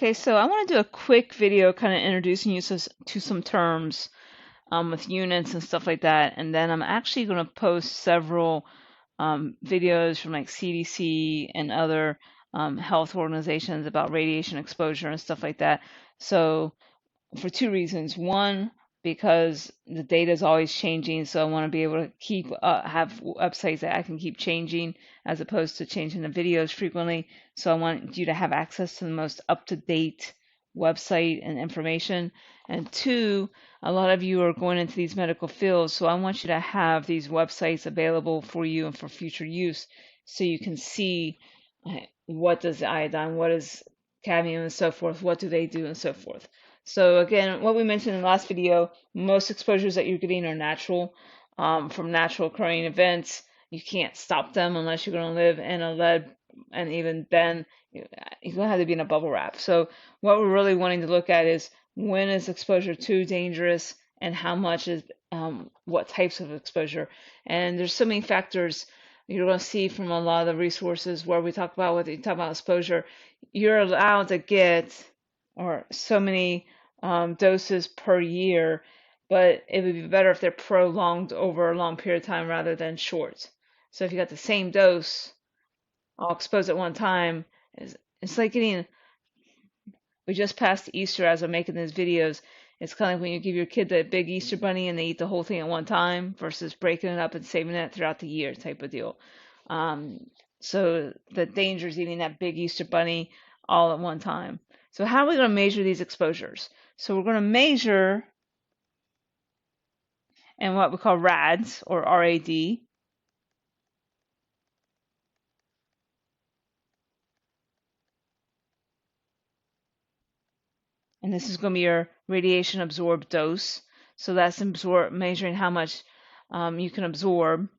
Okay, so I want to do a quick video kind of introducing you to some terms with units and stuff like that. And then I'm actually going to post several videos from like CDC and other health organizations about radiation exposure and stuff like that. So for two reasons. One, because the data is always changing, so I want to be able to keep have websites that I can keep changing as opposed to changing the videos frequently. So I want you to have access to the most up-to-date website and information. And two, a lot of you are going into these medical fields, so I want you to have these websites available for you and for future use, so you can see what does iodine, what is cadmium, and so forth, what do they do, and so forth. So again, what we mentioned in the last video, most exposures that you're getting are natural, from natural occurring events. You can't stop them unless you're going to live in a lead, and even then, you're going to have to be in a bubble wrap. So what we're really wanting to look at is when is exposure too dangerous, and how much is what types of exposure. And there's so many factors you're going to see from a lot of the resources where we talk about what you talk about exposure. You're allowed to get or so many doses per year, but it would be better if they're prolonged over a long period of time rather than short. So if you got the same dose, all exposed at one time, it's like getting, we just passed Easter as I'm making these videos. It's kind of like when you give your kid the big Easter bunny and they eat the whole thing at one time versus breaking it up and saving it throughout the year type of deal. So the danger is eating that big Easter bunny all at one time. So how are we going to measure these exposures? So we're going to measure in what we call RADs or RAD. And this is going to be your radiation absorbed dose. So that's measuring how much you can absorb.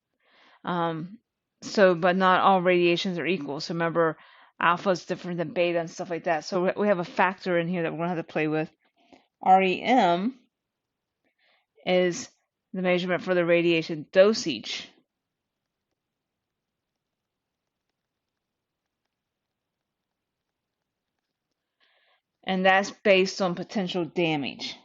But not all radiations are equal. So remember, alpha is different than beta and stuff like that. So we have a factor in here that we're going to have to play with. REM is the measurement for the radiation dosage. And that's based on potential damage.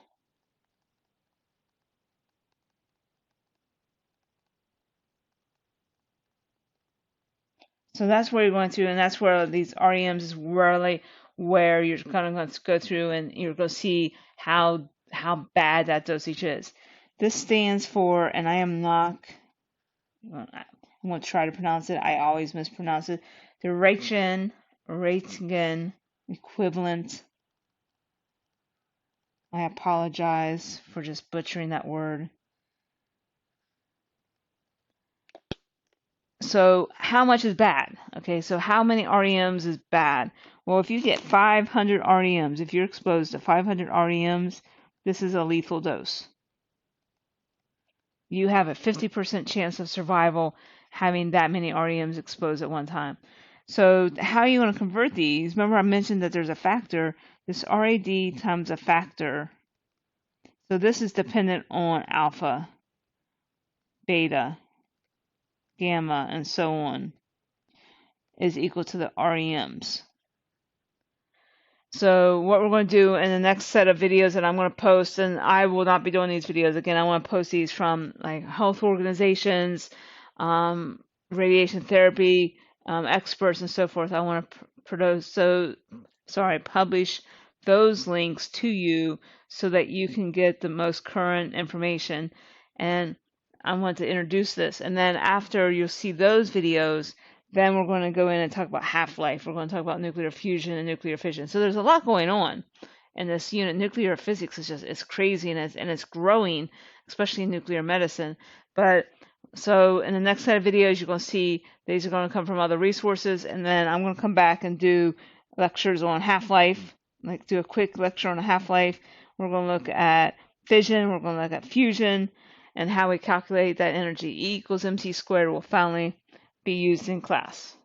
So that's where you're going through, and that's where these REMs is really where you're kind of going to go through and you're going to see how bad that dosage is. This stands for, and I am not, I won't try to pronounce it, I always mispronounce it, the Röntgen equivalent. I apologize for just butchering that word. So how much is bad? Okay, so how many REMs is bad? Well, if you get 500 REMs, if you're exposed to 500 REMs, this is a lethal dose. You have a 50% chance of survival having that many REMs exposed at one time. So how are you going to convert these? Remember I mentioned that there's a factor. This RAD times a factor. So this is dependent on alpha, beta, gamma, and so on, is equal to the REMs. So what we're going to do in the next set of videos that I'm going to post, and I will not be doing these videos again, I want to post these from like health organizations, radiation therapy experts, and so forth. I want to publish those links to you so that you can get the most current information. And I want to introduce this, and then after you'll see those videos, then we're going to go in and talk about half-life. We're going to talk about nuclear fusion and nuclear fission. So there's a lot going on in this unit. Nuclear physics is it's crazy, and it's growing, especially in nuclear medicine. But so in the next set of videos, you're going to see these are going to come from other resources, and then I'm going to come back and do lectures on half-life, like do a quick lecture on a half-life. We're going to look at fission. We're going to look at fusion and how we calculate that energy. E equals mc squared will finally be used in class.